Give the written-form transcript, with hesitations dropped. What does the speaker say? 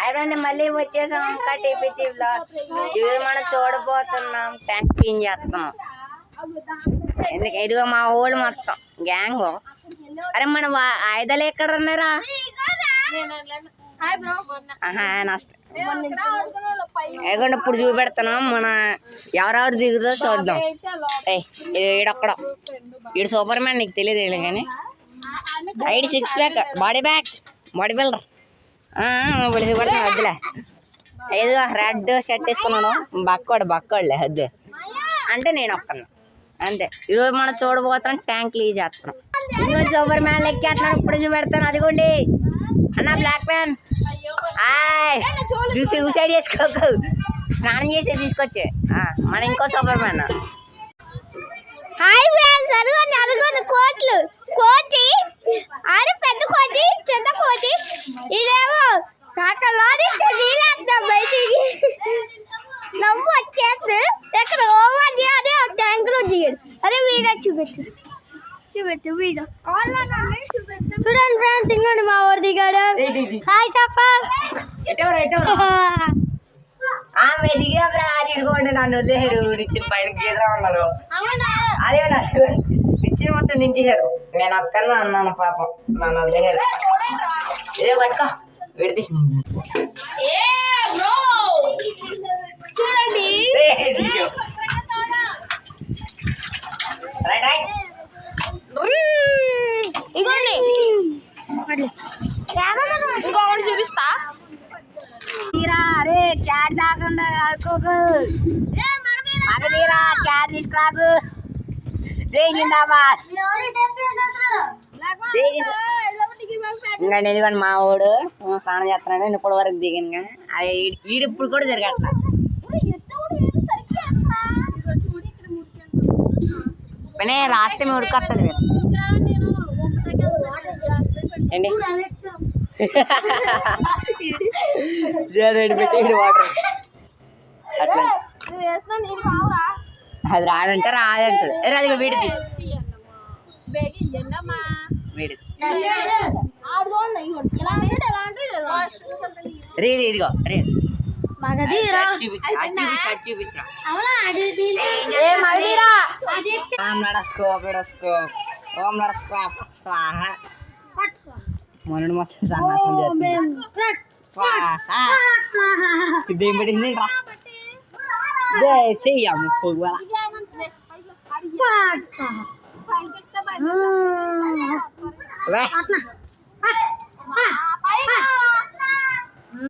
అయినా మళ్ళీ వచ్చేసాం ఇంకా టీపీసీ బ్లాగ్స్. ఇవి మనం చూడబోతున్నాం. ట్యాంక్ క్లీన్ చేస్తున్నాం. ఇదిగో మా ఊళ్ళు మొత్తం గ్యాంగ్. అరే మన ఆయుధాలు ఎక్కడ ఉన్నారా? ఎగండి ఇప్పుడు చూపెడుతున్నాం. మన ఎవరెవరు దిగుతో చూద్దాం. ఈడొక్కడ ఈడు సూపర్ మ్యాన్, నీకు తెలియదు కానీ ఐడి 6 ప్యాక్ బాడీ బిల్డర్ చూపెడుతున్నా. వద్దులే. ఏదో రెడ్ షర్ట్ వేసుకున్నాడు. బక్కోడులే వద్దు అంటే నేను ఒక్కను అంతే. ఈరోజు మనం చూడబోతాం ట్యాంక్ క్లీన్ చేస్తున్నాం. ఇంకో సూపర్ మ్యాన్ ఎక్కేస్తున్నాను. ఇప్పుడు చూపెడతాను. అదిగోండి అన్న బ్లాక్ మ్యాన్. సూసైడ్ చేసుకోకు, స్నానం చేసి తీసుకొచ్చే మన ఇంకో సూపర్ మ్యాన్. హాయ్ ఫ్రెండ్స్, అడుగుని కోతి ఆడి పెద్ద కోతి చిన్న కోతి. ఇదేమో కాకలాడి నీళ్ళేద్దాం బయటికి. నవ్వు వచ్చేస్తే ఎక్కడ ఓవర్ అని ఆ ట్యాంకులో దిగాడు. అరే వీడియో చూపెట్టు వీడియో చూడండి ఫ్రెండ్స్. ఇంకోండి మా ఊరు దిగాడు. హాయ్ చెప్ప దిగిపోండి. నన్ను వదిలేరు. నిచ్చిన పైన గీదరా ఉన్నారు. అదే నిచ్చిన మొత్తం దించేశారు. నేను అక్కన్నా అన్నాను పాపం. నన్ను వదిలేరు. ఇదే పట్టుకో విడితీసి చూడండి. ఇగోండి ఇంకొకటి చూపిస్తా. అరే చాట్ దాకుండా ఆడుకోకు. మగదీరా చాట్ తీసుకురాకు. జై జిందాబాద్. ఇంకా ఇదిగోండి మా వాడు స్నానం చేస్తున్నాడు. ఇప్పటి వరకు దిగాను. అది వీడు ఇప్పుడు కూడా తిరగట్లా. పనే రాత్రి ఉడికొస్తుంది ఏంటి పెట్టి వాటర్ అట్లా. అది రాడంటే రాదంటది. అది వీడిది రే ఇదిగో రే మొన్న మొత్తం సన్నాసం దేం పడింది చెయ్యమ్మ పొగ